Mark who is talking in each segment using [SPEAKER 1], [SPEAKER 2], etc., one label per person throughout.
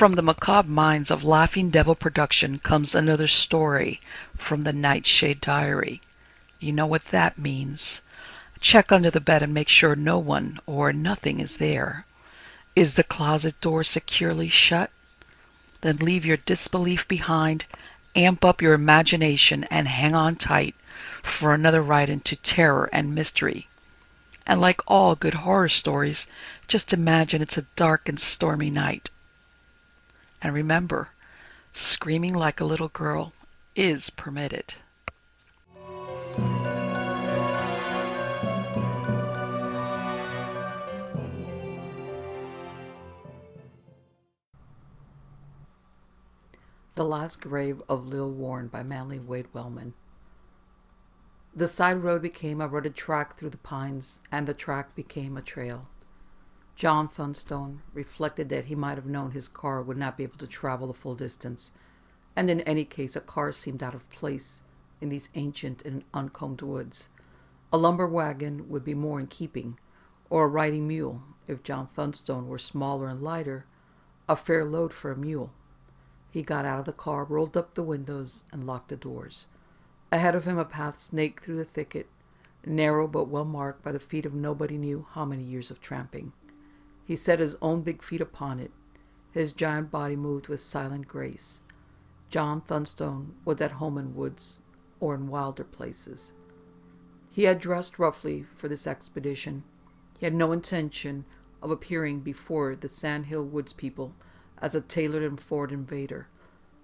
[SPEAKER 1] From the macabre minds of Laughing Devil Production comes another story from the Nightshade Diary. You know what that means. Check under the bed and make sure no one or nothing is there. Is the closet door securely shut? Then leave your disbelief behind, amp up your imagination, and hang on tight for another ride into terror and mystery. And like all good horror stories, just imagine it's a dark and stormy night. And remember, screaming like a little girl is permitted. The Last Grave of Lill Warran by Marlene Wellman. The side road became a rutted track through the pines, and the track became a trail. John Thunstone reflected that he might have known his car would not be able to travel the full distance, and in any case a car seemed out of place in these ancient and uncombed woods. A lumber wagon would be more in keeping, or a riding mule, if John Thunstone were smaller and lighter, a fair load for a mule. He got out of the car, rolled up the windows, and locked the doors. Ahead of him a path snaked through the thicket, narrow but well marked by the feet of nobody knew how many years of tramping. He set his own big feet upon it. His giant body moved with silent grace. John Thunstone was at home in woods or in wilder places. He had dressed roughly for this expedition. He had no intention of appearing before the Sandhill Woods people as a tailored and forward invader,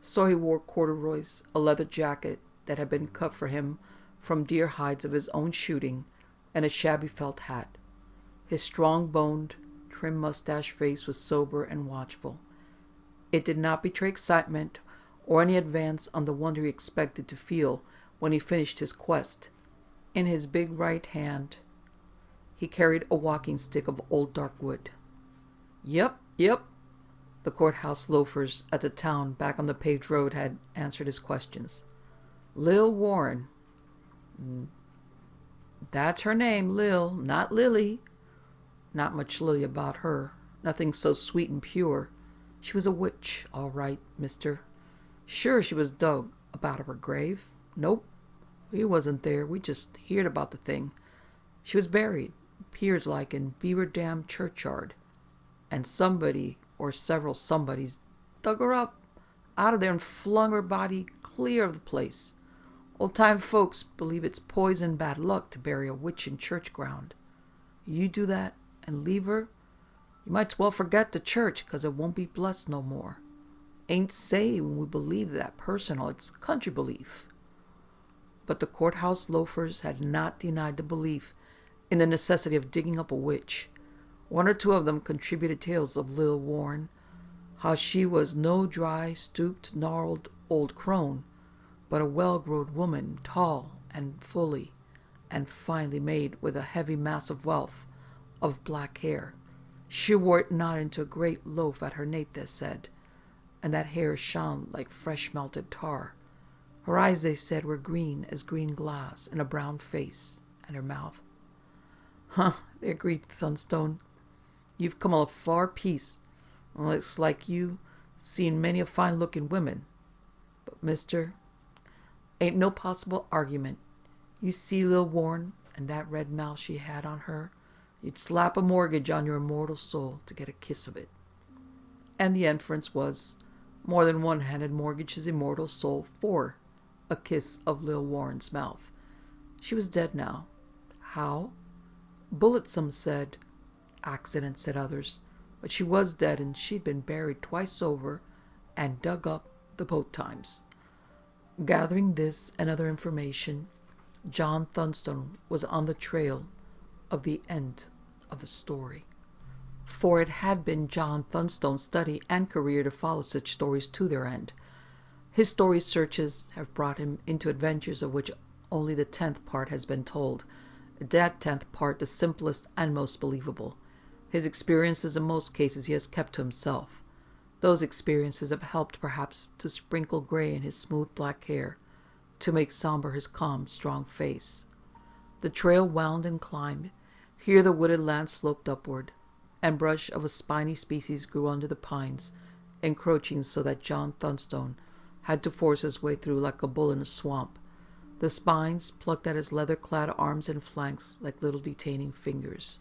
[SPEAKER 1] so he wore corduroys, a leather jacket that had been cut for him from deer hides of his own shooting, and a shabby felt hat. His strong-boned, trim-mustached face was sober and watchful. It did not betray excitement or any advance on the wonder he expected to feel when he finished his quest. In his big right hand he carried a walking stick of old dark wood. Yep. The courthouse loafers at the town back on the paved road had answered his questions. Lill Warran. That's her name, Lill, not Lily. Not much Lily about her. Nothing so sweet and pure. She was a witch, all right, mister. Sure she was dug up out of her grave. Nope, we wasn't there. We just heerd about the thing. She was buried, 'pears like, in Beaver Dam churchyard. And somebody, or several somebodies, dug her up out of there and flung her body clear of the place. Old-time folks believe it's poison bad luck to bury a witch in church ground. You do that and leave her, you might's well forget the church, 'cause it won't be blessed no more. Ain't saying we believe that personal, it's country belief. But the courthouse loafers had not denied the belief in the necessity of digging up a witch. One or two of them contributed tales of Lill Warran, how she was no dry, stooped, gnarled old crone, but a well-growed woman, tall and fully and finely made, with a heavy mass of wealth of black hair. She wore it not into a great loaf at her nape, they said, and that hair shone like fresh melted tar. Her eyes, they said, were green as green glass, and a brown face, and her mouth. Huh, they agreed, Thunstone. You've come a far piece. Well, it's like you seen many a fine-looking women. But, mister, ain't no possible argument. You see Lill Warran and that red mouth she had on her, you'd slap a mortgage on your immortal soul to get a kiss of it. And the inference was, more than one had mortgaged his immortal soul for a kiss of Lill Warran's mouth. She was dead now. How? Bullet, some said. Accident, said others. But she was dead, and she'd been buried twice over and dug up the both times. Gathering this and other information, John Thunstone was on the trail of the end of the story. For it had been John Thunstone's study and career to follow such stories to their end. His story searches have brought him into adventures of which only the 10th part has been told, that 10th part the simplest and most believable. His experiences in most cases he has kept to himself. Those experiences have helped perhaps to sprinkle gray in his smooth black hair, to make somber his calm, strong face. The trail wound and climbed. Here the wooded land sloped upward, and brush of a spiny species grew under the pines, encroaching so that John Thunstone had to force his way through like a bull in a swamp. The spines plucked at his leather-clad arms and flanks like little detaining fingers.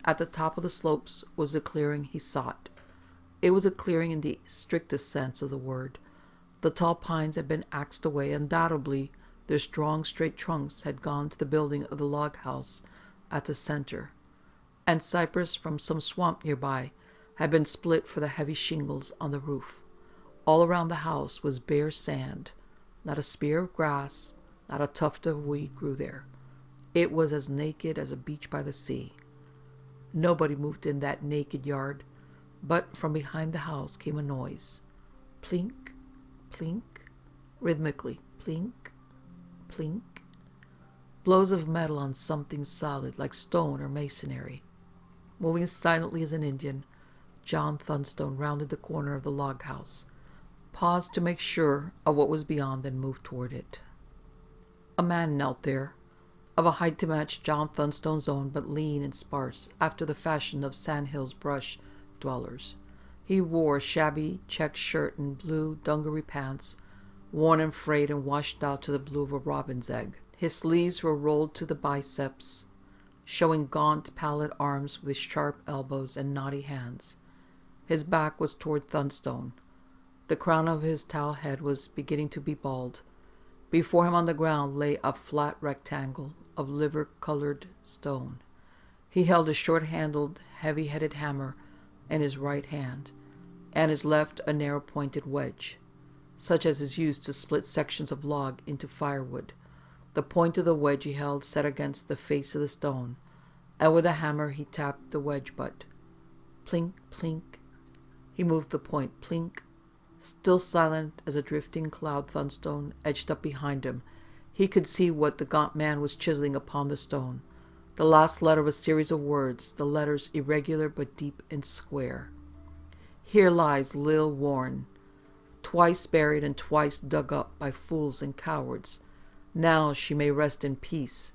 [SPEAKER 1] At the top of the slopes was the clearing he sought. It was a clearing in the strictest sense of the word. The tall pines had been axed away. Undoubtedly, their strong, straight trunks had gone to the building of the log house at the center, and cypress from some swamp nearby had been split for the heavy shingles on the roof. All around the house was bare sand. Not a spear of grass, not a tuft of weed grew there. It was as naked as a beach by the sea. Nobody moved in that naked yard, but from behind the house came a noise. Plink, plink, rhythmically, plink, plink. Blows of metal on something solid like stone or masonry. Moving silently as an Indian, John Thunstone rounded the corner of the log house, paused to make sure of what was beyond, then moved toward it. A man knelt there, of a height to match John Thunstone's own, but lean and sparse, after the fashion of Sandhill's brush dwellers. He wore a shabby check shirt and blue dungaree pants, worn and frayed and washed out to the blue of a robin's egg. His sleeves were rolled to the biceps, showing gaunt, pallid arms with sharp elbows and knotty hands. His back was toward Thunstone. The crown of his towel head was beginning to be bald. Before him on the ground lay a flat rectangle of liver-colored stone. He held a short-handled, heavy-headed hammer in his right hand, and his left a narrow-pointed wedge, such as is used to split sections of log into firewood. The point of the wedge he held set against the face of the stone, and with a hammer he tapped the wedge butt. Plink, plink. He moved the point. Plink. Still silent as a drifting cloud, Thunstone edged up behind him. He could see what the gaunt man was chiseling upon the stone. The last letter of a series of words, the letters irregular but deep and square. Here lies Lill Warran, twice buried and twice dug up by fools and cowards. Now she may rest in peace.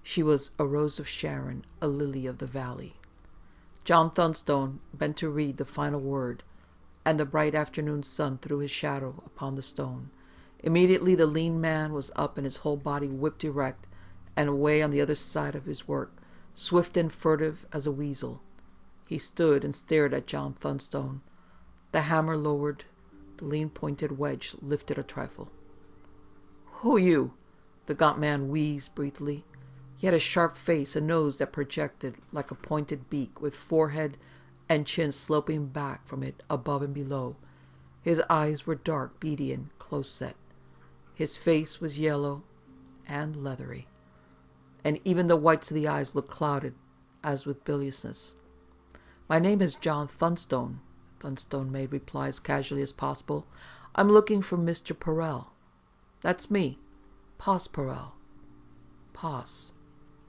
[SPEAKER 1] She was a rose of Sharon, a lily of the valley. John Thunstone bent to read the final word, and the bright afternoon sun threw his shadow upon the stone. Immediately the lean man was up and his whole body whipped erect and away on the other side of his work, swift and furtive as a weasel. He stood and stared at John Thunstone. The hammer lowered, the lean-pointed wedge lifted a trifle. "Who you?" the gaunt man wheezed breathily. He had a sharp face, a nose that projected like a pointed beak, with forehead and chin sloping back from it above and below. His eyes were dark, beady, and close-set. His face was yellow and leathery, and even the whites of the eyes looked clouded, as with biliousness. "My name is John Thunstone," Thunstone made reply as casually as possible. "I'm looking for Mr. Perel." "That's me. Pos Perel." Pos.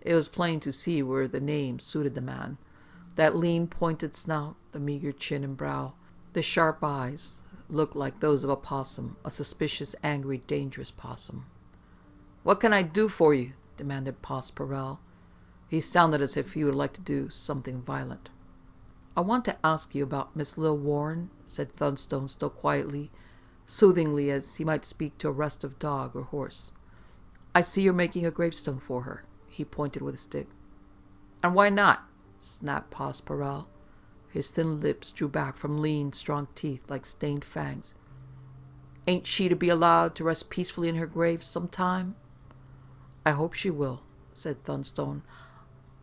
[SPEAKER 1] It was plain to see where the name suited the man. That lean, pointed snout, the meager chin and brow, the sharp eyes, looked like those of a possum, a suspicious, angry, dangerous possum. "What can I do for you?" demanded Pos Perel. He sounded as if he would like to do something violent. "I want to ask you about Miss Lill Warran," said Thunstone, still quietly, soothingly, as he might speak to a restive dog or horse. "I see you're making a gravestone for her." He pointed with a stick. "And why not?" snapped Pos Perel. His thin lips drew back from lean, strong teeth like stained fangs. "Ain't she to be allowed to rest peacefully in her grave some time?" "I hope she will," said Thunstone.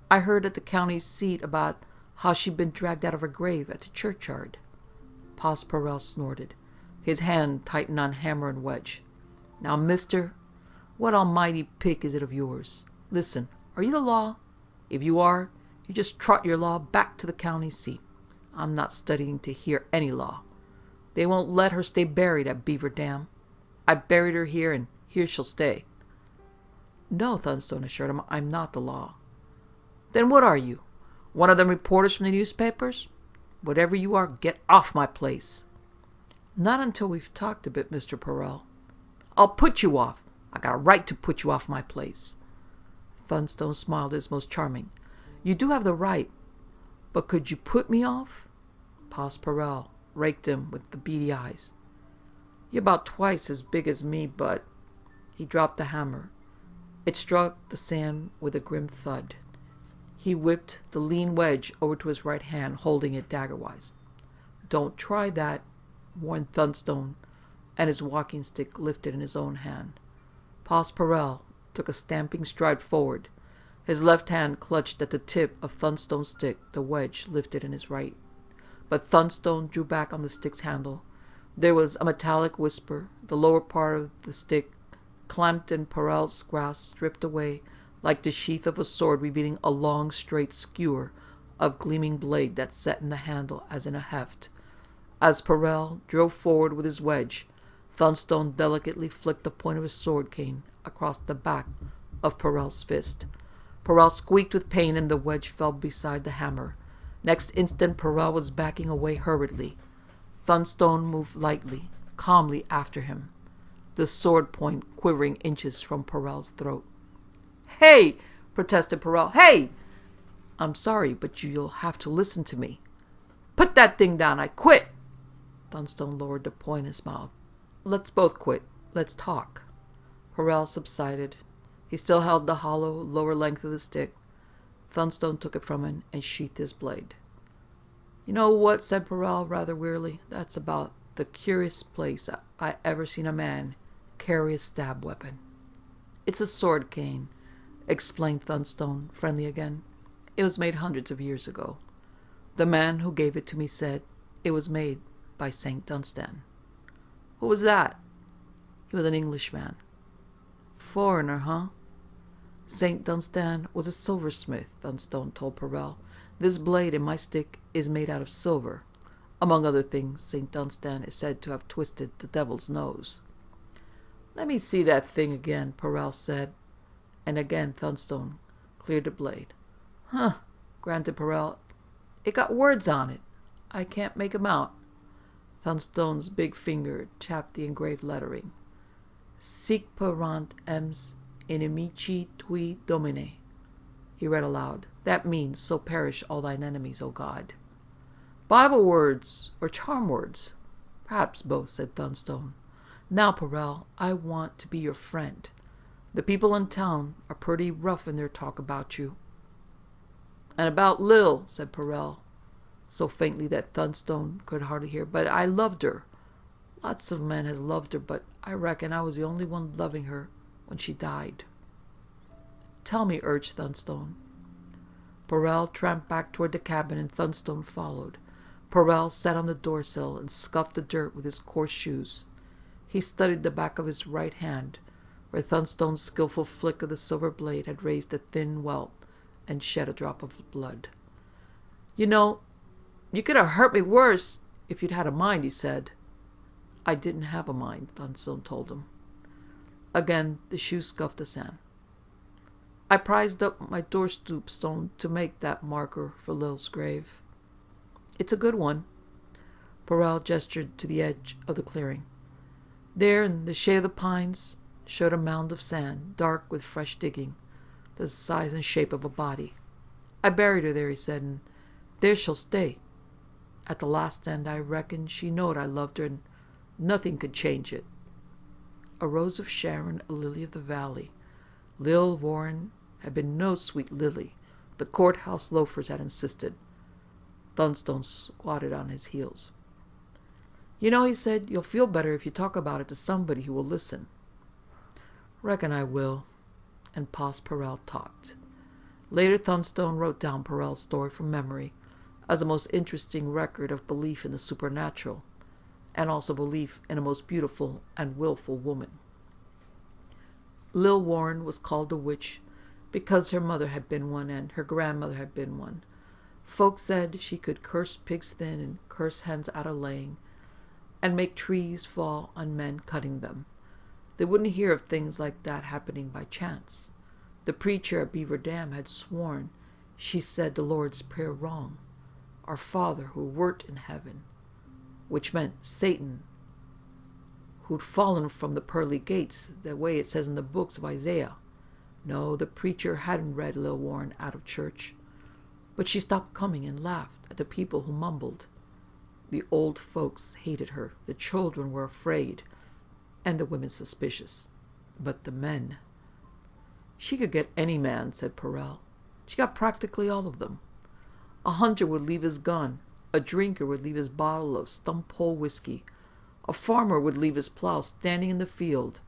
[SPEAKER 1] "I heard at the county seat about how she'd been dragged out of her grave at the churchyard." Pos Perel snorted. His hand tightened on hammer and wedge. "Now, mister, what almighty pick is it of yours? Listen, are you the law? If you are, you just trot your law back to the county seat. I'm not studying to hear any law. They won't let her stay buried at Beaver Dam. I buried her here, and here she'll stay." "No," Thunstone assured him, "I'm not the law." "Then what are you? One of them reporters from the newspapers? Whatever you are, get off my place." "Not until we've talked a bit, Mr. Perel." "I'll put you off. I got a right to put you off my place." Thunstone smiled his most charming. "You do have the right, but could you put me off?" Pos Perel raked him with the beady eyes. "You're about twice as big as me, but..." He dropped the hammer. It struck the sand with a grim thud. He whipped the lean wedge over to his right hand, holding it dagger-wise. "Don't try that," warned Thunstone, and his walking stick lifted in his own hand. Pos Parrell took a stamping stride forward. His left hand clutched at the tip of Thunstone's stick, the wedge lifted in his right. But Thunstone drew back on the stick's handle. There was a metallic whisper. The lower part of the stick, clamped in Parrell's grasp, stripped away like the sheath of a sword, revealing a long, straight skewer of gleaming blade that set in the handle as in a heft. As Parrell drove forward with his wedge, Thunstone delicately flicked the point of his sword cane across the back of Parrell's fist. Parrell squeaked with pain, and the wedge fell beside the hammer. Next instant, Parrell was backing away hurriedly. Thunstone moved lightly, calmly after him, the sword point quivering inches from Parrell's throat. "Hey!" protested Parrell. "Hey!" "I'm sorry, but you'll have to listen to me." "Put that thing down. I quit." Thunstone lowered the point in his mouth. "Let's both quit. Let's talk." Parrell subsided. He still held the hollow lower length of the stick. Thunstone took it from him and sheathed his blade. "You know what?" said Parrell rather wearily. "That's about the curious place I ever seen a man carry a stab weapon." "It's a sword cane," explained Thunstone, friendly again. "It was made hundreds of years ago. The man who gave it to me said it was made by St. Dunstan." "Who was that?" "He was an Englishman." "Foreigner, huh?" "St. Dunstan was a silversmith," Thunstone told Parrell. "This blade in my stick is made out of silver. Among other things, St. Dunstan is said to have twisted the devil's nose." "Let me see that thing again," Parrell said, and again Thunstone cleared the blade. "Huh," grunted Parrell. "It got words on it. I can't make 'em out." Thunstone's big finger tapped the engraved lettering. "Sic parant ems inimici tui, Domine," he read aloud. "That means, so perish all thine enemies, O God." "Bible words or charm words?" "Perhaps both," said Thunstone. "Now, Parrell, I want to be your friend. The people in town are pretty rough in their talk about you." "And about Lill," said Parrell, so faintly that Thunstone could hardly hear. "But I loved her. Lots of men has loved her, but I reckon I was the only one loving her when she died." "Tell me," urged Thunstone. Parrell tramped back toward the cabin, and Thunstone followed. Parrell sat on the doorsill and scuffed the dirt with his coarse shoes. He studied the back of his right hand, where Thunstone's skillful flick of the silver blade had raised a thin welt and shed a drop of blood. "You know, you could have hurt me worse if you'd had a mind," he said. "I didn't have a mind," Thunstone told him. Again the shoe scuffed the sand. "I prized up my doorstoop stone to make that marker for Lill's grave. It's a good one." Parrell gestured to the edge of the clearing. There, in the shade of the pines, showed a mound of sand, dark with fresh digging, the size and shape of a body. "I buried her there," he said, "and there she'll stay. At the last end, I reckon she knowed I loved her, and nothing could change it. A rose of Sharon, a lily of the valley. Lill Warran had been no sweet lily. The courthouse loafers had insisted." Thunstone squatted on his heels. "You know," he said, "you'll feel better if you talk about it to somebody who will listen." "Reckon I will." And Pos Parrell talked. Later Thunstone wrote down Parrell's story from memory as a most interesting record of belief in the supernatural, and also belief in a most beautiful and willful woman. Lill Warran was called a witch because her mother had been one and her grandmother had been one. Folks said she could curse pigs thin and curse hens out of laying, and make trees fall on men cutting them. They wouldn't hear of things like that happening by chance. The preacher at Beaver Dam had sworn she said the Lord's Prayer wrong, "Our Father who wert in heaven," which meant Satan, who'd fallen from the pearly gates, the way it says in the books of Isaiah. No, the preacher hadn't read Lill Warran out of church. But she stopped coming and laughed at the people who mumbled. The old folks hated her, the children were afraid, and the women suspicious. But the men... She could get any man, said Perel. She got practically all of them. A hunter would leave his gun. A drinker would leave his bottle of stump-hole whiskey. A farmer would leave his plow standing in the field.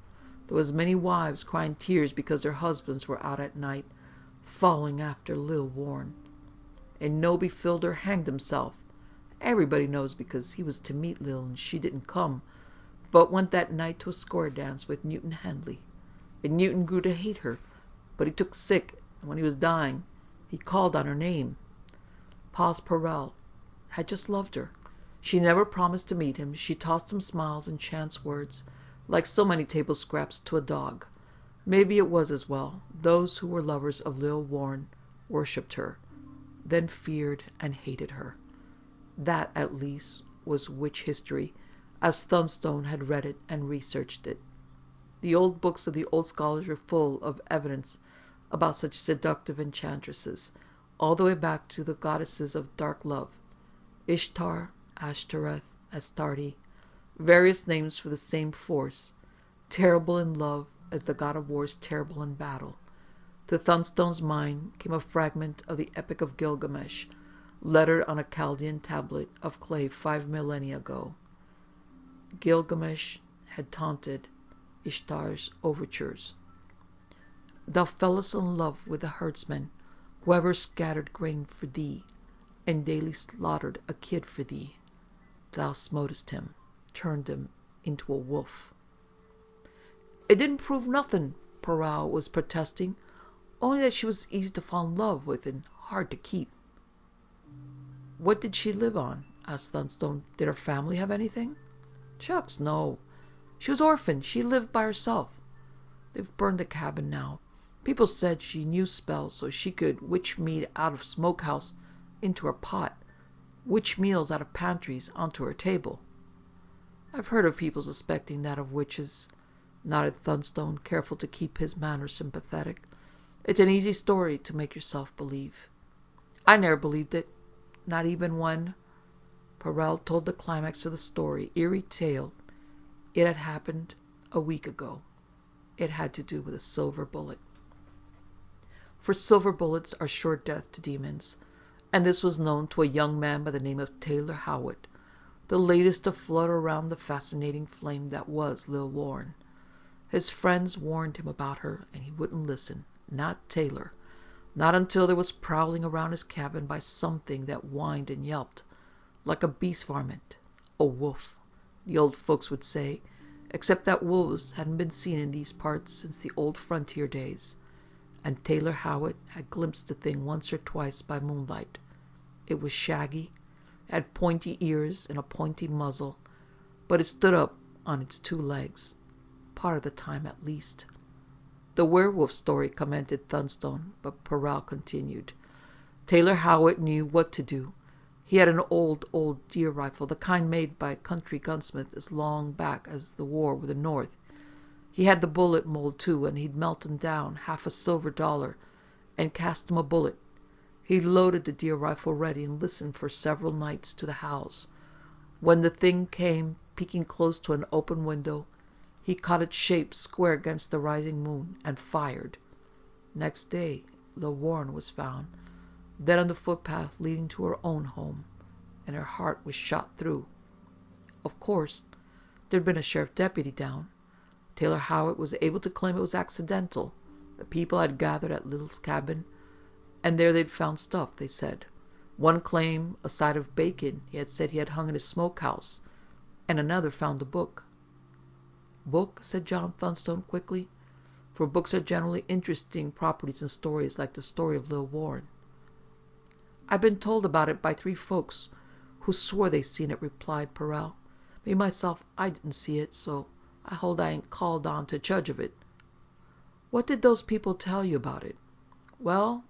[SPEAKER 1] There was many wives crying tears because their husbands were out at night, following after Lill Warran. And Noby Filder hanged himself. Everybody knows because he was to meet Lill and she didn't come, but went that night to a square dance with Newton Handley. And Newton grew to hate her, but he took sick, and when he was dying, he called on her name. Paz Perel had just loved her. She never promised to meet him. She tossed him smiles and chance words, like so many table scraps to a dog. Maybe it was as well. Those who were lovers of Lill Warran worshipped her, then feared and hated her. That, at least, was witch history, as Thunstone had read it and researched it. The old books of the old scholars were full of evidence about such seductive enchantresses, all the way back to the goddesses of dark love, Ishtar, Ashtoreth, Astarte, various names for the same force, terrible in love as the god of war is terrible in battle. To Thunstone's mind came a fragment of the Epic of Gilgamesh, lettered on a Chaldean tablet of clay 5 millennia ago. Gilgamesh had taunted Ishtar's overtures. Thou fellest in love with the herdsman, whoever scattered grain for thee, and daily slaughtered a kid for thee. Thou smotest him, turned him into a wolf. It didn't prove nothing, Perel was protesting, only that she was easy to fall in love with and hard to keep. What did she live on? Asked Thunstone. Did her family have anything? Shucks, no. She was orphaned. She lived by herself. They've burned the cabin now. People said she knew spells so she could witch meat out of smokehouse into her pot, witch meals out of pantries onto her table. I've heard of people suspecting that of witches, nodded Thunstone, careful to keep his manner sympathetic. It's an easy story to make yourself believe. I never believed it, not even when... Perel told the climax of the story, eerie tale. It had happened a week ago. It had to do with a silver bullet. For silver bullets are sure death to demons, and this was known to a young man by the name of Taylor Howitt, the latest to flutter around the fascinating flame that was Lill Warran. His friends warned him about her, and he wouldn't listen. Not Taylor. Not until there was prowling around his cabin by something that whined and yelped, like a beast varmint, a wolf, the old folks would say, except that wolves hadn't been seen in these parts since the old frontier days, and Taylor Howitt had glimpsed the thing once or twice by moonlight. It was shaggy, had pointy ears and a pointy muzzle, but it stood up on its 2 legs, part of the time at least. The werewolf story, commented Thunstone, but Perel continued. Taylor Howitt knew what to do. He had an old deer rifle, the kind made by a country gunsmith as long back as the war with the North. He had the bullet mold too, and he'd melted down half a silver dollar and cast him a bullet. He loaded the deer rifle ready and listened for several nights to the howls. When the thing came peeking close to an open window, he caught its shape square against the rising moon and fired. Next day, Lill Warran was found, dead on the footpath leading to her own home, and her heart was shot through. Of course, there'd been a sheriff deputy down. Taylor Howitt was able to claim it was accidental. The people had gathered at Lill's cabin, and there they'd found stuff, they said. One claimed a side of bacon he had said he had hung in his smokehouse, and another found a book. Book, said John Thunstone quickly, for books are generally interesting properties in stories like the story of Lill Warran. I've been told about it by 3 folks who swore they seen it, replied Perel. Me myself, I didn't see it, so I hold I ain't called on to judge of it. What did those people tell you about it? Well,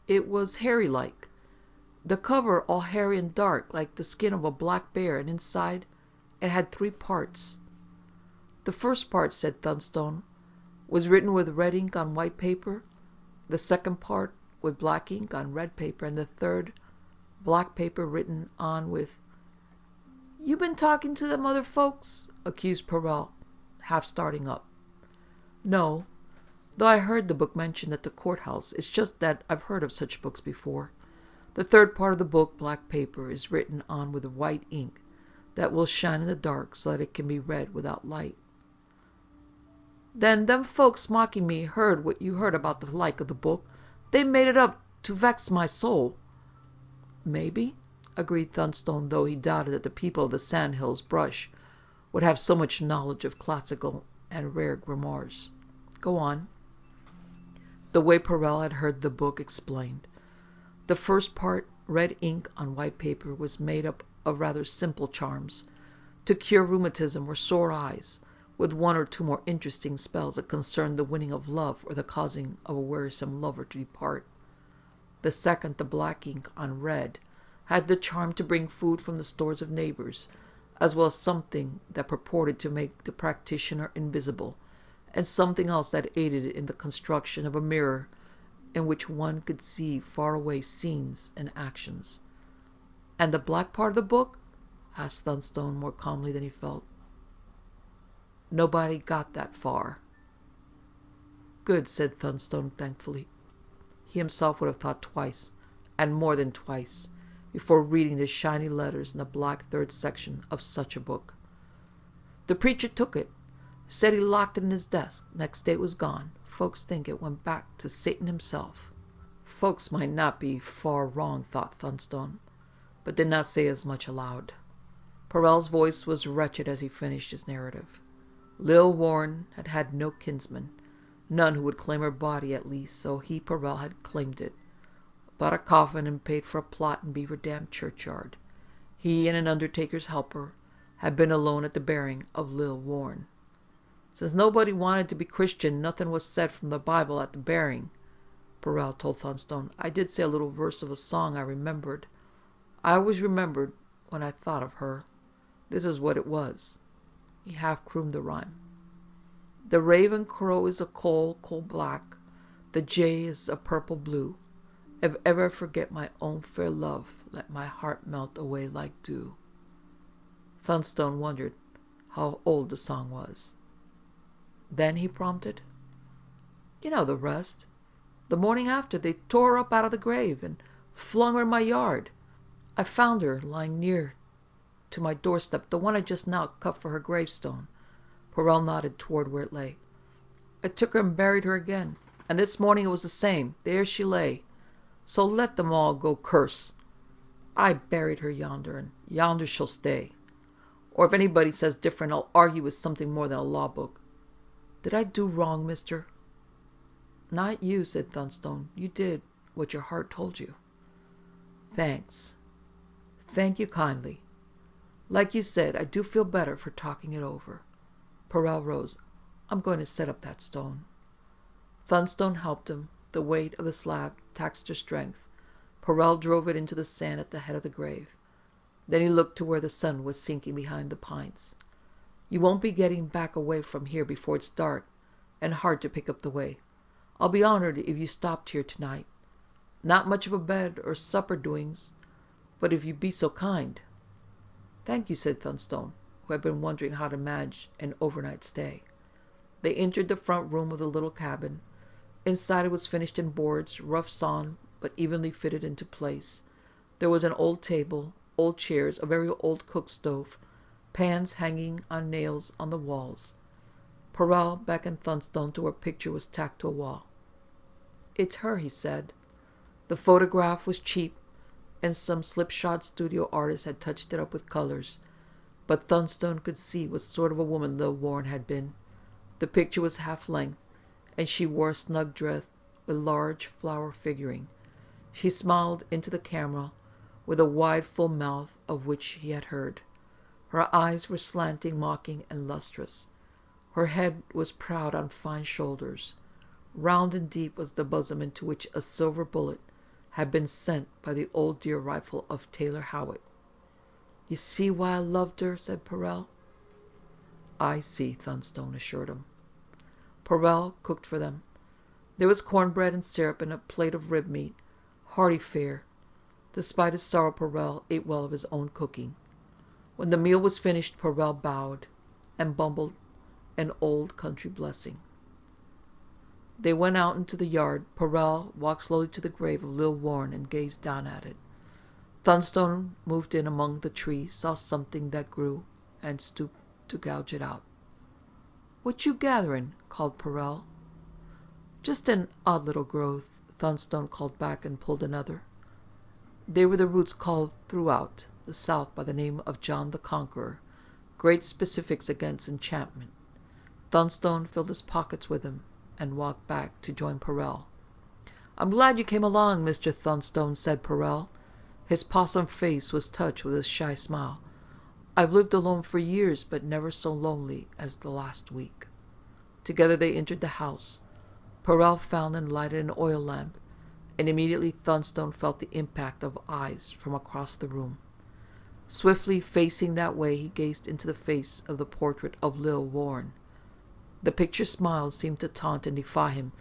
[SPEAKER 1] it was hairy-like. The cover all hairy and dark, like the skin of a black bear, and inside it had 3 parts. The first part, said Thunstone, was written with red ink on white paper, the second part with black ink on red paper, and the third, black paper written on with... You been talking to them other folks? Accused Perel, half starting up. No, though I heard the book mentioned at the courthouse. It's just that I've heard of such books before. The third part of the book, black paper, is written on with white ink that will shine in the dark so that it can be read without light. Then them folks mocking me heard what you heard about the like of the book. They made it up to vex my soul. Maybe, agreed Thunstone, though he doubted that the people of the Sandhills Brush would have so much knowledge of classical and rare grimoires. Go on. The way Perel had heard the book explained. The first part, red ink on white paper, was made up of rather simple charms to cure rheumatism or sore eyes, with one or two more interesting spells that concerned the winning of love or the causing of a wearisome lover to depart. The second, the black ink on red, had the charm to bring food from the stores of neighbors, as well as something that purported to make the practitioner invisible, and something else that aided in the construction of a mirror in which one could see faraway scenes and actions. And the black part of the book? Asked Thunstone more calmly than he felt. Nobody got that far. Good, said Thunstone thankfully. He himself would have thought twice, and more than twice, before reading the shiny letters in the black third section of such a book. The preacher took it, said he locked it in his desk. Next day it was gone. Folks think it went back to Satan himself. Folks might not be far wrong, thought Thunstone, but did not say as much aloud. Perel's voice was wretched as he finished his narrative. Lill Warran had had no kinsman, none who would claim her body at least, so he, Perel, had claimed it. Bought a coffin and paid for a plot in Beaver Dam churchyard. He and an undertaker's helper had been alone at the burying of Lill Warran. Since nobody wanted to be Christian, nothing was said from the Bible at the burying, Perel told Thunstone. I did say a little verse of a song I remembered. I always remembered when I thought of her. This is what it was. He half crooned the rhyme. The raven crow is a coal black. The jay is a purple blue. If ever I forget my own fair love, let my heart melt away like dew. Thunstone wondered how old the song was. Then he prompted. You know the rest. The morning after, they tore her up out of the grave and flung her in my yard. I found her lying near to my doorstep, the one I just now cut for her gravestone. Perel nodded toward where it lay. I took her and buried her again, and this morning it was the same. There she lay. So let them all go curse. I buried her yonder, and yonder she'll stay. Or if anybody says different, I'll argue with something more than a law book. Did I do wrong, mister? Not you, said Thunstone. You did what your heart told you. Thanks. Thank you kindly. Like you said, I do feel better for talking it over. Perel rose. I'm going to set up that stone. Thunstone helped him. The weight of the slab taxed her strength. Perel drove it into the sand at the head of the grave. Then he looked to where the sun was sinking behind the pines. You won't be getting back away from here before it's dark, and hard to pick up the way. I'll be honored if you stopped here tonight. Not much of a bed or supper doings, but if you'd be so kind. Thank you, said Thunstone, who had been wondering how to manage an overnight stay. They entered the front room of the little cabin. Inside it was finished in boards, rough sawn, but evenly fitted into place. There was an old table, old chairs, a very old cook stove, pans hanging on nails on the walls. Perel beckoned Thunstone to where a picture was tacked to a wall. It's her, he said. The photograph was cheap, and some slipshod studio artist had touched it up with colors, but Thunstone could see what sort of a woman Lill Warran had been. The picture was half-length, and she wore a snug dress with large flower figuring. She smiled into the camera with a wide, full mouth of which he had heard. Her eyes were slanting, mocking, and lustrous. Her head was proud on fine shoulders. Round and deep was the bosom into which a silver bullet had been sent by the old deer rifle of Taylor Howitt. You see why I loved her, said Perel. I see, Thunstone assured him. Perel cooked for them. There was cornbread and syrup and a plate of rib meat. Hearty fare. Despite his sorrow, Perel ate well of his own cooking. When the meal was finished, Perel bowed and mumbled an old country blessing. They went out into the yard. Perel walked slowly to the grave of Lill Warran and gazed down at it. Thunstone moved in among the trees, saw something that grew, and stooped to gouge it out. "What you gathering?" called Perel. "Just an odd little growth," Thunstone called back and pulled another. They were the roots called throughout the South by the name of John the Conqueror, great specifics against enchantment. Thunstone filled his pockets with them and walked back to join Perel. "I'm glad you came along, Mr. Thunstone," said Perel. His possum face was touched with a shy smile. "I've lived alone for years, but never so lonely as the last week." Together they entered the house. Perel found and lighted an oil lamp, and immediately Thunstone felt the impact of eyes from across the room. Swiftly facing that way, he gazed into the face of the portrait of Lill Warran. The picture smile seemed to taunt and defy him,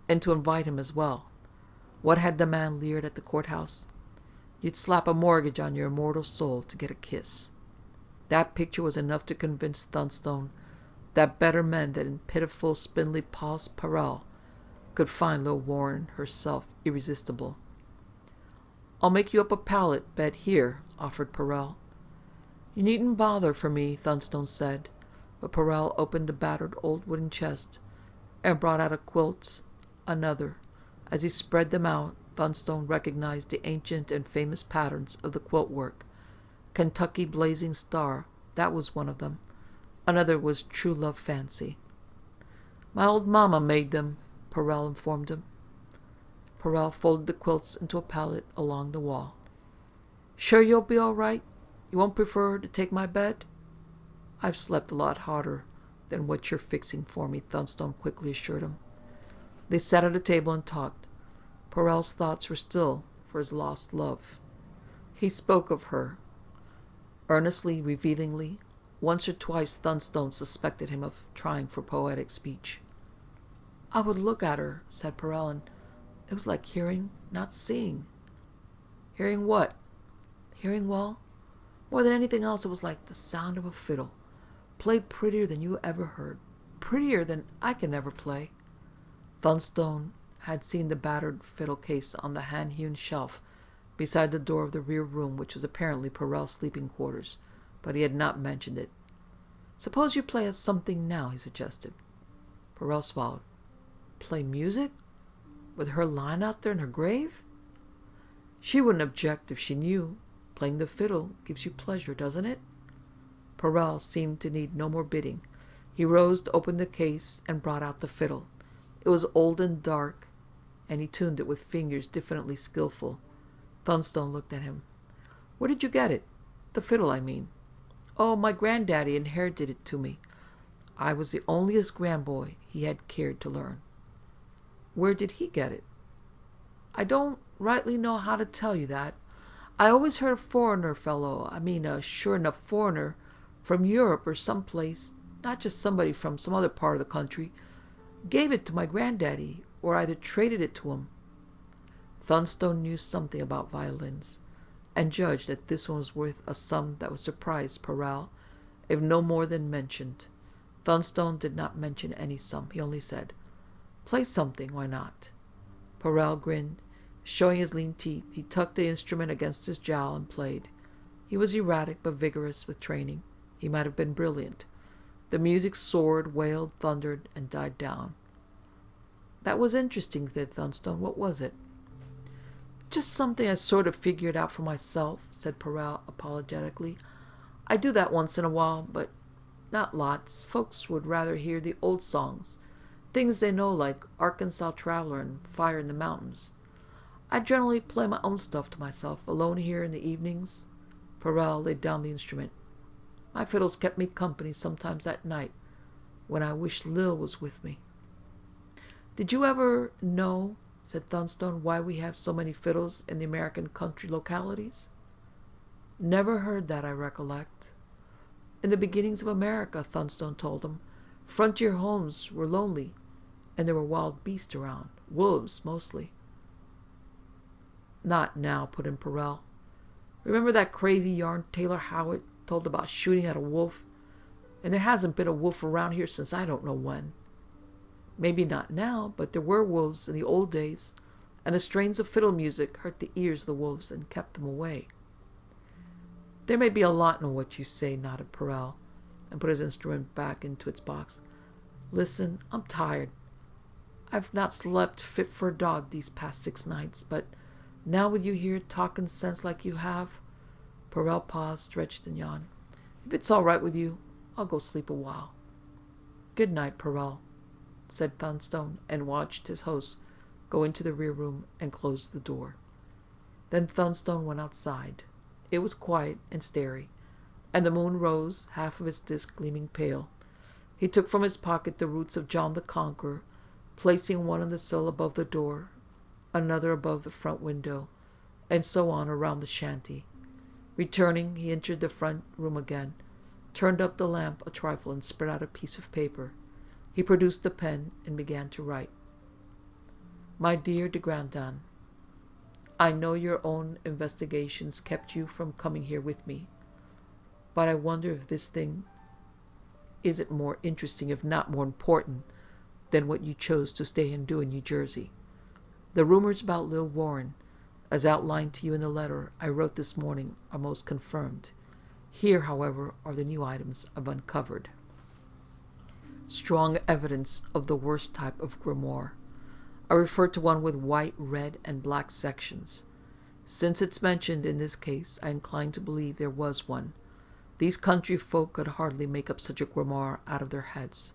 [SPEAKER 1] and to invite him as well. What had the man leered at the courthouse? "You'd slap a mortgage on your immortal soul to get a kiss." That picture was enough to convince Thunstone that better men than pitiful, spindly Paul's Perel could find Lill Warran herself irresistible. "I'll make you up a pallet bed here," offered Perel. "You needn't bother for me," Thunstone said, but Perel opened the battered old wooden chest and brought out a quilt, another. As he spread them out, Thunstone recognized the ancient and famous patterns of the quilt work. Kentucky Blazing Star, that was one of them. Another was True Love Fancy. "My old mamma made them," Perel informed him. Perel folded the quilts into a pallet along the wall. "Sure you'll be all right? You won't prefer to take my bed?" "I've slept a lot harder than what you're fixing for me," Thunstone quickly assured him. They sat at a table and talked. Perel's thoughts were still for his lost love. He spoke of her, earnestly, revealingly. Once or twice Thunstone suspected him of trying for poetic speech. "I would look at her," said Perel, "and it was like hearing, not seeing." "Hearing what?" "Hearing, well, more than anything else, it was like the sound of a fiddle, played prettier than you ever heard, prettier than I can ever play." Thunstone had seen the battered fiddle case on the hand-hewn shelf beside the door of the rear room, which was apparently Perel's sleeping quarters, but he had not mentioned it. "Suppose you play us something now," he suggested. Perel swallowed. "Play music? With her lying out there in her grave?" "She wouldn't object if she knew. Playing the fiddle gives you pleasure, doesn't it?" Perel seemed to need no more bidding. He rose to open the case and brought out the fiddle. It was old and dark, and he tuned it with fingers diffidently skillful. Thunstone looked at him. "Where did you get it? The fiddle, I mean." "Oh, my granddaddy inherited it to me. I was the onlyest grandboy he had cared to learn." "Where did he get it?" "I don't rightly know how to tell you that. I always heard a foreigner fellow, a sure enough foreigner, from Europe or some place, not just somebody from some other part of the country, gave it to my granddaddy, or either traded it to him." Thunstone knew something about violins, and judged that this one was worth a sum that would surprise Perel, if no more than mentioned. Thunstone did not mention any sum. He only said, "Play something, why not?" Perel grinned. Showing his lean teeth, he tucked the instrument against his jowl and played. He was erratic but vigorous with training. He might have been brilliant. The music soared, wailed, thundered, and died down. "That was interesting," said Thunstone. "What was it?" "Just something I sort of figured out for myself," said Perel apologetically. "I do that once in a while, but not lots. Folks would rather hear the old songs, things they know, like Arkansas Traveler and Fire in the Mountains. I generally play my own stuff to myself, alone here in the evenings." Perel laid down the instrument. "My fiddle's kept me company sometimes at night, when I wish Lill was with me." "Did you ever know," said Thunstone, "why we have so many fiddles in the American country localities?" "Never heard that, I recollect." "In the beginnings of America," Thunstone told him, "frontier homes were lonely, and there were wild beasts around. Wolves, mostly." "Not now," put in Perel. "Remember that crazy yarn Taylor Howitt told about shooting at a wolf, and there hasn't been a wolf around here since I don't know when. Maybe not now, but there were wolves in the old days, and the strains of fiddle music hurt the ears of the wolves and kept them away. There may be a lot in what you say, nodded Perel, and put his instrument back into its box. Listen, I'm tired. I've not slept fit for a dog these past 6 nights, but now with you here talking sense like you have. Perel paused, stretched, and yawned. If it's all right with you, I'll go sleep a while. Good night, Perel, said Thunstone, and watched his host go into the rear room and close the door. Then Thunstone went outside. It was quiet and starry, and the moon rose, half of its disk gleaming pale. He took from his pocket the roots of John the Conqueror, placing one on the sill above the door, another above the front window, and so on around the shanty. Returning, he entered the front room again, turned up the lamp a trifle, and spread out a piece of paper. He produced a pen and began to write. My dear de Grandin, I know your own investigations kept you from coming here with me, but I wonder if this thing isn't more interesting, if not more important, than what you chose to stay and do in New Jersey. The rumors about Lill Warran, as outlined to you in the letter I wrote this morning, are most confirmed. Here, however, are the new items I've uncovered. Strong evidence of the worst type of grimoire. I refer to one with white, red, and black sections. Since it's mentioned in this case, I incline to believe there was one. These country folk could hardly make up such a grimoire out of their heads.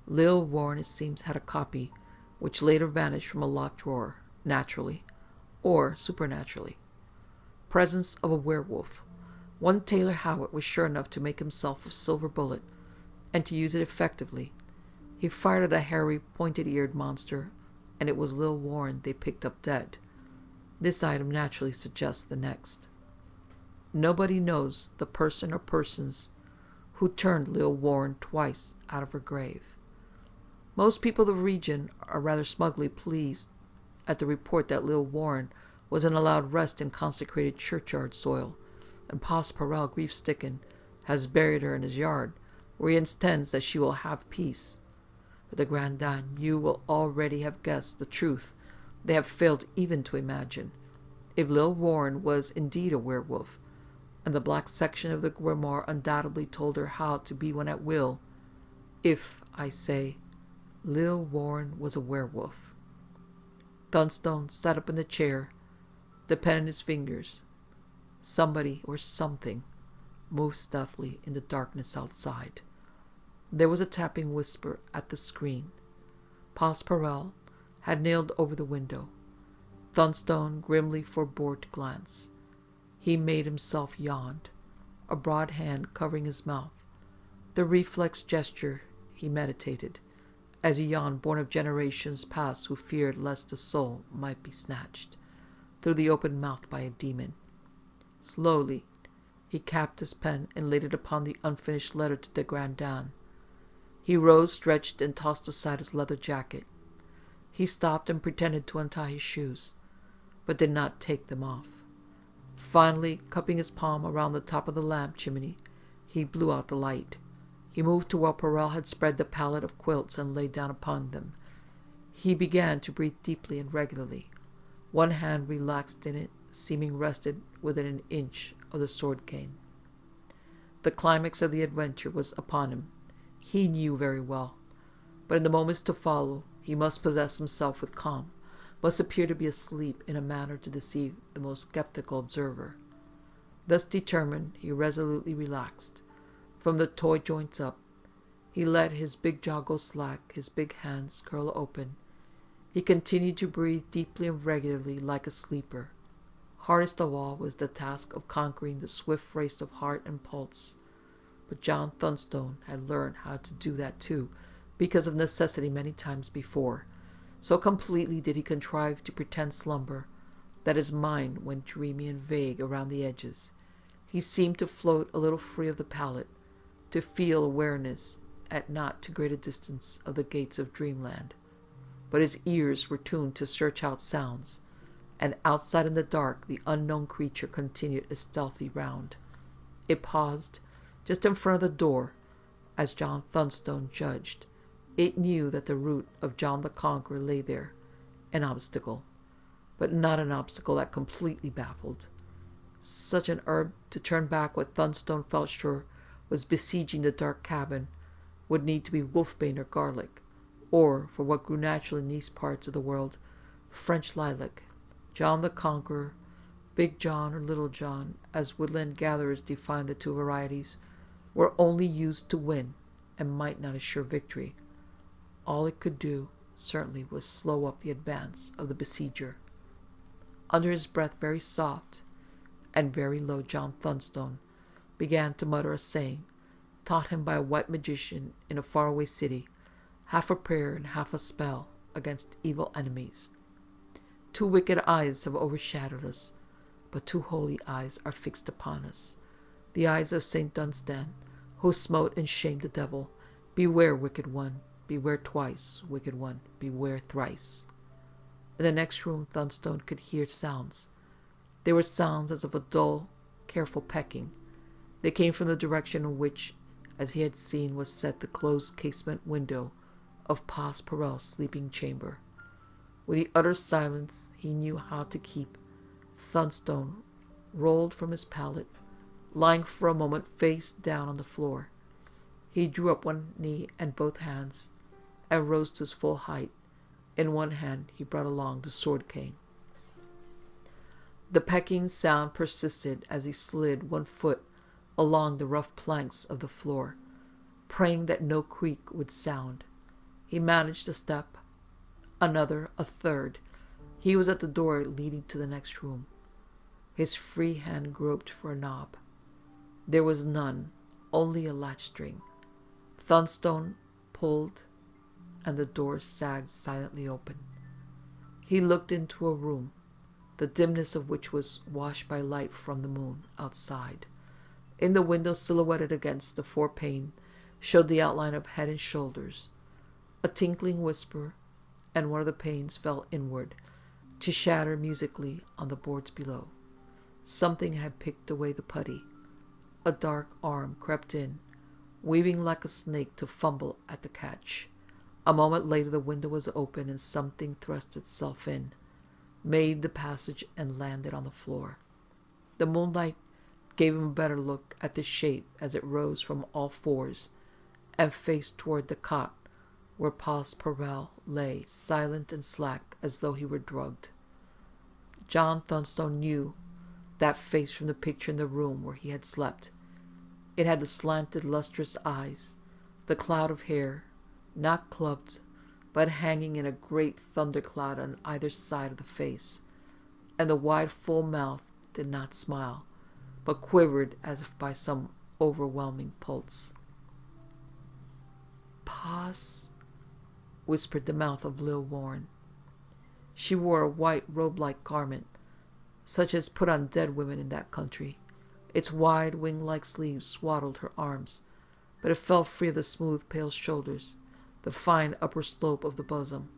[SPEAKER 1] Lill Warran, it seems, had a copy, which later vanished from a locked drawer, naturally, or supernaturally. Presence of a werewolf. One Taylor Howard was sure enough to make himself a silver bullet, and to use it effectively. He fired at a hairy, pointed-eared monster, and it was Lill Warran they picked up dead. This item naturally suggests the next. Nobody knows the person or persons who turned Lill Warran twice out of her grave. Most people of the region are rather smugly pleased at the report that Lill Warran wasn't allowed rest in consecrated churchyard soil, and Pos Perel, grief-stricken, has buried her in his yard, where he intends that she will have peace. But the Grandin, you will already have guessed the truth they have failed even to imagine. If Lill Warran was indeed a werewolf, and the black section of the grimoire undoubtedly told her how to be one at will, if, I say, Lill Warran was a werewolf. Thunstone sat up in the chair, the pen in his fingers. Somebody or something moved stealthily in the darkness outside. There was a tapping whisper at the screen. Pos Perel had nailed over the window. Thunstone grimly forbore to glance. He made himself yawned, a broad hand covering his mouth. The reflex gesture he meditated, as he yawned, born of generations past who feared lest the soul might be snatched through the open mouth by a demon. Slowly, he capped his pen and laid it upon the unfinished letter to de Grandin. He rose, stretched, and tossed aside his leather jacket. He stopped and pretended to untie his shoes, but did not take them off. Finally, cupping his palm around the top of the lamp chimney, he blew out the light. He moved to where Perel had spread the pallet of quilts and lay down upon them. He began to breathe deeply and regularly. One hand relaxed in it, seeming rested within an inch of the sword cane. The climax of the adventure was upon him. He knew very well. But in the moments to follow, he must possess himself with calm, must appear to be asleep in a manner to deceive the most skeptical observer. Thus determined, he resolutely relaxed. From the toy joints up, he let his big jaw go slack, his big hands curl open. He continued to breathe deeply and regularly like a sleeper. Hardest of all was the task of conquering the swift race of heart and pulse. But John Thunstone had learned how to do that too, because of necessity many times before. So completely did he contrive to pretend slumber, that his mind went dreamy and vague around the edges. He seemed to float a little free of the pallet, to feel awareness at not too great a distance of the gates of dreamland. But his ears were tuned to search out sounds, and outside in the dark the unknown creature continued its stealthy round. It paused, just in front of the door, as John Thunstone judged. It knew that the root of John the Conqueror lay there, an obstacle, but not an obstacle that completely baffled. Such an herb to turn back what Thunstone felt sure was besieging the dark cabin would need to be wolfbane or garlic, or, for what grew naturally in these parts of the world, French lilac. John the Conqueror, Big John or Little John, as woodland gatherers defined the two varieties, were only used to win, and might not assure victory. All it could do, certainly, was slow up the advance of the besieger. Under his breath, very soft and very low, John Thunstone began to mutter a saying, taught him by a white magician in a faraway city, half a prayer and half a spell against evil enemies. 2 wicked eyes have overshadowed us, but 2 holy eyes are fixed upon us, the eyes of St. Dunstan, who smote and shamed the devil. Beware, wicked one, beware twice, wicked one, beware thrice. In the next room Thunstone could hear sounds. They were sounds as of a dull, careful pecking. They came from the direction in which, as he had seen, was set the closed casement window of Paz Perel's sleeping chamber. With the utter silence he knew how to keep, Thunstone rolled from his pallet, lying for a moment face down on the floor. He drew up one knee and both hands, and rose to his full height. In one hand he brought along the sword cane. The pecking sound persisted as he slid 1 foot along the rough planks of the floor, praying that no creak would sound. He managed a step, another, a third. He was at the door leading to the next room. His free hand groped for a knob. There was none, only a latch string. Thunstone pulled, and the door sagged silently open. He looked into a room, the dimness of which was washed by light from the moon outside. In the window, silhouetted against the 4 pane, showed the outline of head and shoulders. A tinkling whisper, and one of the panes fell inward, to shatter musically on the boards below. Something had picked away the putty. A dark arm crept in, weaving like a snake, to fumble at the catch. A moment later the window was open, and something thrust itself in, made the passage, and landed on the floor. The moonlight gave him a better look at the shape as it rose from all fours and faced toward the cot where Paz Perel lay, silent and slack as though he were drugged. John Thunstone knew that face from the picture in the room where he had slept. It had the slanted, lustrous eyes, the cloud of hair, not clubbed, but hanging in a great thundercloud on either side of the face, and the wide, full mouth did not smile, but quivered as if by some overwhelming pulse. "Paz," whispered the mouth of Lill Warran. She wore a white robe-like garment, such as put on dead women in that country. Its wide, wing-like sleeves swaddled her arms, but it fell free of the smooth, pale shoulders, the fine upper slope of the bosom.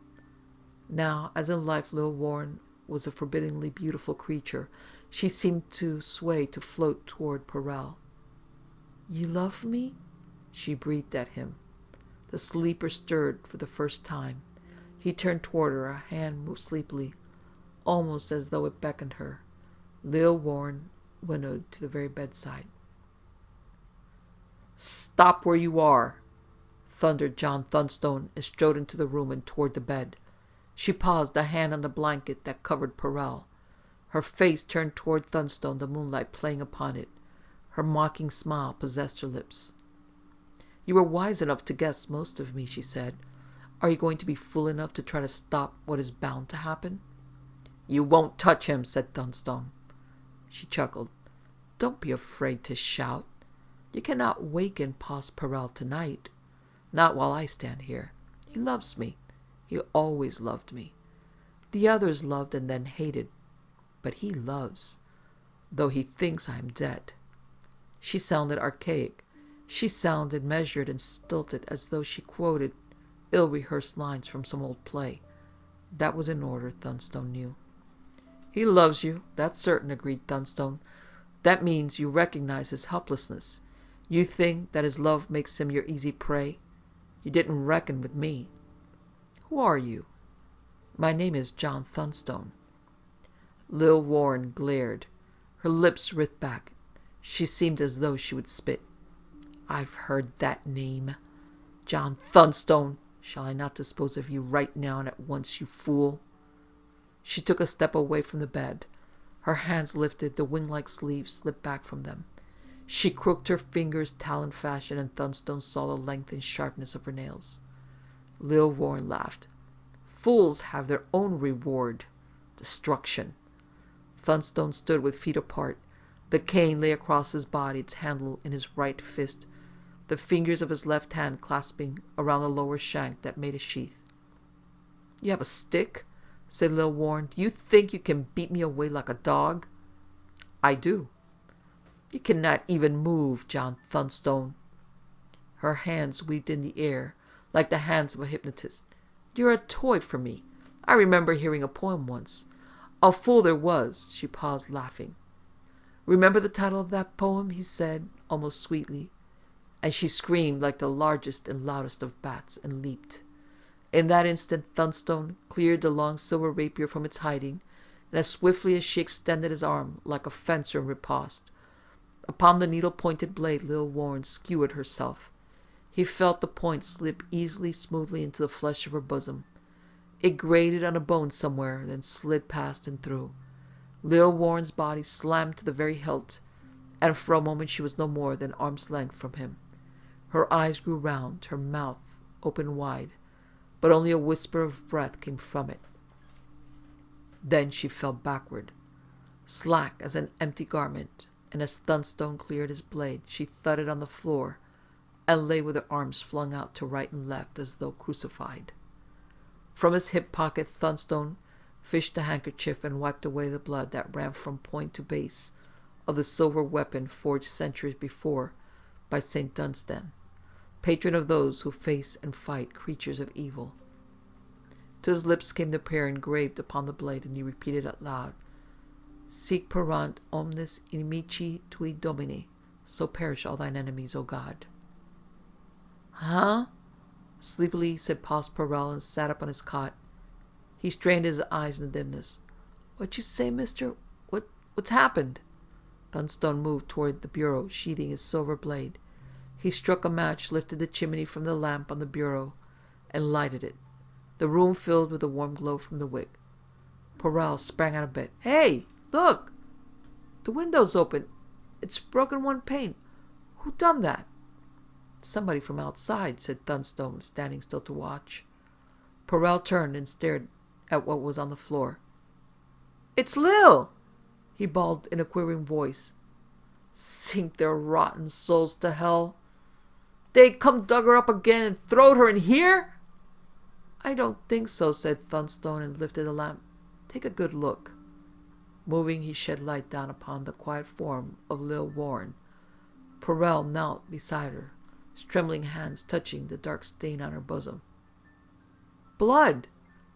[SPEAKER 1] Now, as in life, Lill Warran was a forbiddingly beautiful creature. She seemed to sway, to float toward Perel. "You love me?" she breathed at him. The sleeper stirred for the first time. He turned toward her. A hand moved sleepily, almost as though it beckoned her. Lill Warran winnowed to the very bedside. "Stop where you are!" thundered John Thunstone, and strode into the room and toward the bed. She paused, a hand on the blanket that covered Perel. Her face turned toward Thunstone, the moonlight playing upon it. Her mocking smile possessed her lips. "You were wise enough to guess most of me," she said. "Are you going to be fool enough to try to stop what is bound to happen?" "You won't touch him," said Thunstone. She chuckled. "Don't be afraid to shout. You cannot waken Paz Perel tonight. Not while I stand here. He loves me. He always loved me. The others loved and then hated. But he loves, though he thinks I am dead." She sounded archaic. She sounded measured and stilted, as though she quoted ill-rehearsed lines from some old play. That was in order, Thunstone knew. "He loves you, that's certain," agreed Thunstone. "That means you recognize his helplessness. You think that his love makes him your easy prey? You didn't reckon with me. Who are you? My name is John Thunstone. Lill Warran glared. Her lips writhed back. She seemed as though she would spit. I've heard that name. John Thunstone. Shall I not dispose of you right now and at once, you fool? She took a step away from the bed. Her hands lifted, the wing-like sleeves slipped back from them. She crooked her fingers talon fashion, and Thunstone saw the length and sharpness of her nails. Lill Warran laughed. Fools have their own reward. Destruction. Thunstone stood with feet apart. The cane lay across his body, its handle in his right fist, the fingers of his left hand clasping around the lower shank that made a sheath. You have a stick? Said Lill Warran. Do you think you can beat me away like a dog? I do. You cannot even move, John Thunstone. Her hands weaved in the air, like the hands of a hypnotist. You're a toy for me. I remember hearing a poem once. A fool there was. She paused, laughing. Remember the title of that poem? He said, almost sweetly. And she screamed like the largest and loudest of bats, and leaped. In that instant Thunstone cleared the long silver rapier from its hiding, and as swiftly as she extended his arm, like a fencer in riposte, upon the needle-pointed blade Lill Warran skewered herself. He felt the point slip easily, smoothly into the flesh of her bosom. It grated on a bone somewhere, then slid past and through. Lill Warran's body slammed to the very hilt, and for a moment she was no more than arm's length from him. Her eyes grew round, her mouth opened wide, but only a whisper of breath came from it. Then she fell backward, slack as an empty garment, and as Thunstone cleared his blade, she thudded on the floor and lay with her arms flung out to right and left as though crucified. From his hip pocket Thunstone fished a handkerchief and wiped away the blood that ran from point to base of the silver weapon forged centuries before by St. Dunstan, patron of those who face and fight creatures of evil. To his lips came the prayer engraved upon the blade, and he repeated out loud, Sic parant omnes inimici tui Domine, so perish all thine enemies, O God. Huh? Sleepily said Pos Parel, and sat up on his cot. He strained his eyes in the dimness. What you say, mister? What's happened? Thunstone moved toward the bureau, sheathing his silver blade. He struck a match, lifted the chimney from the lamp on the bureau, and lighted it. The room filled with a warm glow from the wick. Parel sprang out of bed. Hey, look! The window's open. It's broken one pane. Who done that? Somebody from outside, said Thunstone, standing still to watch. Parel turned and stared at what was on the floor. It's Lill! He bawled in a quivering voice. Sink their rotten souls to hell. They come dug her up again and throwed her in here? I don't think so, said Thunstone, and lifted the lamp. Take a good look. Moving, he shed light down upon the quiet form of Lill Warran. Parel knelt beside her, his trembling hands touching the dark stain on her bosom. Blood!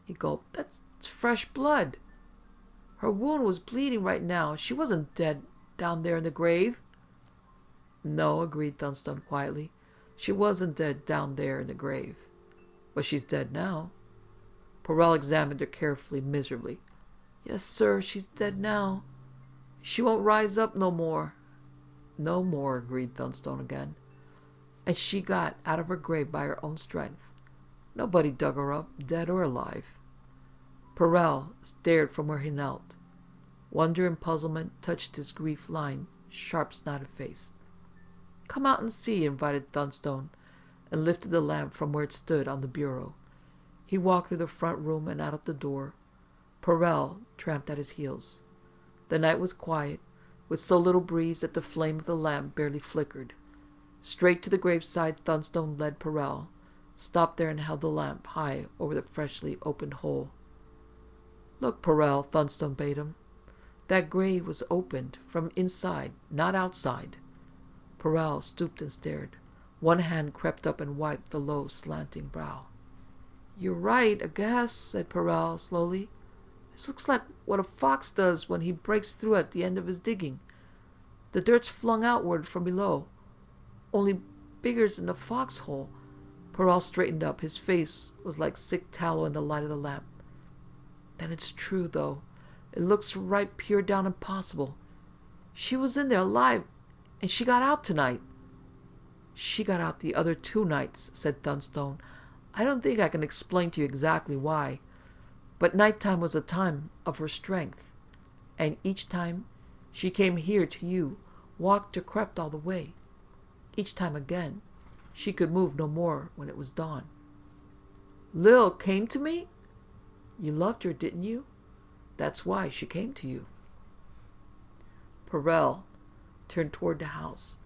[SPEAKER 1] He gulped. That's fresh blood. Her wound was bleeding right now. She wasn't dead down there in the grave. No, agreed Thunstone quietly. She wasn't dead down there in the grave. But she's dead now. Parel examined her carefully, miserably. Yes, sir, she's dead now. She won't rise up no more. No more, agreed Thunstone again. And she got out of her grave by her own strength. Nobody dug her up, dead or alive. Parel stared from where he knelt. Wonder and puzzlement touched his grief-lined, sharp-snouted face. Come out and see, invited Thunstone, and lifted the lamp from where it stood on the bureau. He walked through the front room and out of the door. Parel tramped at his heels. The night was quiet, with so little breeze that the flame of the lamp barely flickered. Straight to the graveside Thunstone led Parel, stopped there and held the lamp high over the freshly opened hole. Look, Parel, Thunstone bade him. That grave was opened from inside, not outside. Parel stooped and stared. One hand crept up and wiped the low, slanting brow. You're right, I guess, said Parel slowly. This looks like what a fox does when he breaks through at the end of his digging. The dirt's flung outward from below. only bigger's in the foxhole. Perel straightened up. His face was like sick tallow in the light of the lamp. Then it's true, though. It looks right pure down impossible. She was in there alive, and she got out tonight. She got out the other 2 nights, said Thunstone. I don't think I can explain to you exactly why, but nighttime was a time of her strength, and each time she came here to you, walked or crept all the way. Each time again, she could move no more when it was dawn. Lill came to me? You loved her, didn't you? That's why she came to you. Perel turned toward the house.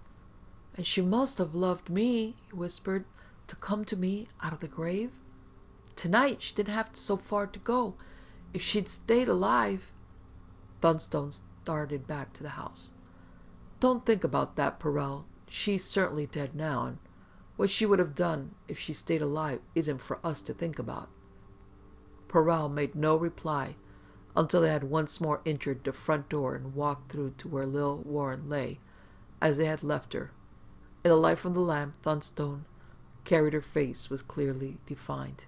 [SPEAKER 1] And she must have loved me, he whispered, to come to me out of the grave. Tonight she didn't have so far to go. If she'd stayed alive... Thunstone started back to the house. Don't think about that, Perel. She's certainly dead now, and what she would have done if she stayed alive isn't for us to think about. Perel made no reply until they had once more entered the front door and walked through to where Lill Warran lay, as they had left her. In the light from the lamp, Thunstone carried her face was clearly defined.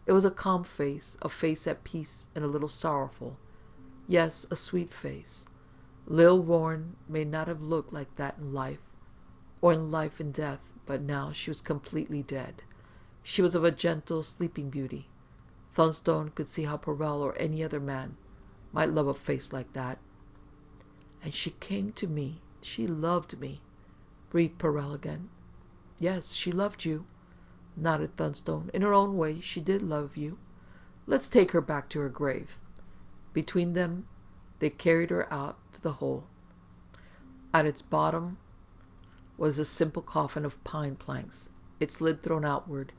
[SPEAKER 1] It was a calm face, a face at peace and a little sorrowful. Yes, a sweet face. Lill Warran may not have looked like that in life, or in life and death, but now she was completely dead. She was of a gentle, sleeping beauty. Thunstone could see how Perel or any other man might love a face like that. And she came to me. She loved me, breathed Perel again. Yes, she loved you, nodded Thunstone. In her own way, she did love you. Let's take her back to her grave. Between them, they carried her out to the hole. At its bottom was a simple coffin of pine planks, its lid thrown outward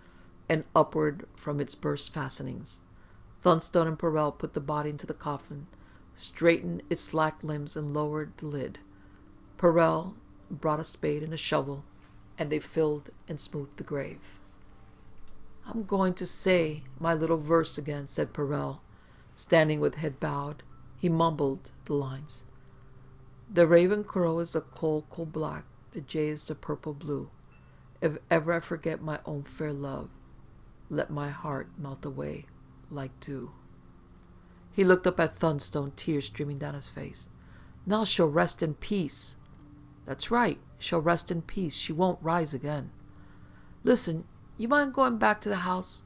[SPEAKER 1] and upward from its burst fastenings. Thunstone and Perel put the body into the coffin, straightened its slack limbs, and lowered the lid. Perel brought a spade and a shovel, and they filled and smoothed the grave. I'm going to say my little verse again, said Perel, standing with head bowed. He mumbled the lines. The raven crow is a coal, coal black, the jay is a purple blue. If ever I forget my own fair love, let my heart melt away like dew. He looked up at Thunstone, tears streaming down his face. Now she'll rest in peace. That's right, she'll rest in peace. She won't rise again. Listen, you mind going back to the house?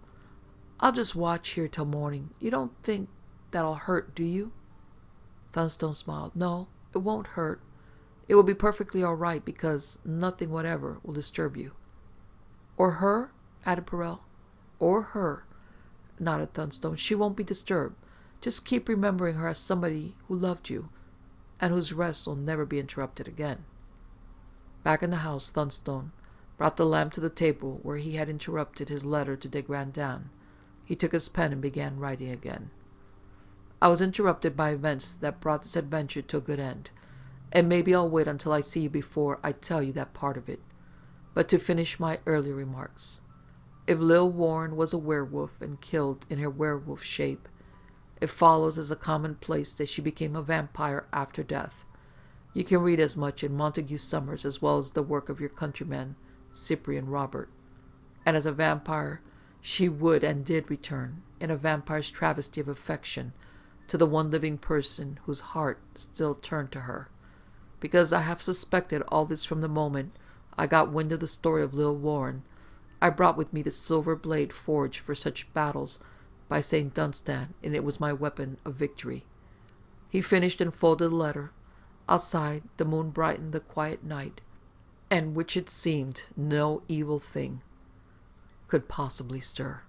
[SPEAKER 1] I'll just watch here till morning. You don't think that'll hurt, do you? Thunstone smiled. No, it won't hurt. It will be perfectly all right, because nothing whatever will disturb you. Or her? Added Perel. Or her, nodded Thunstone. She won't be disturbed. Just keep remembering her as somebody who loved you, and whose rest will never be interrupted again. Back in the house, Thunstone brought the lamp to the table where he had interrupted his letter to de Grandin. He took his pen and began writing again. I was interrupted by events that brought this adventure to a good end, and maybe I'll wait until I see you before I tell you that part of it. But to finish my earlier remarks, if Lill Warran was a werewolf and killed in her werewolf shape, it follows as a commonplace that she became a vampire after death. You can read as much in Montague Summers as well as the work of your countryman, Cyprian Robert. And as a vampire, she would and did return, in a vampire's travesty of affection, to the one living person whose heart still turned to her. Because I have suspected all this from the moment I got wind of the story of Lill Warran, I brought with me the silver blade forged for such battles by St. Dunstan, and it was my weapon of victory. He finished and folded the letter. Outside, the moon brightened the quiet night, and which it seemed no evil thing could possibly stir.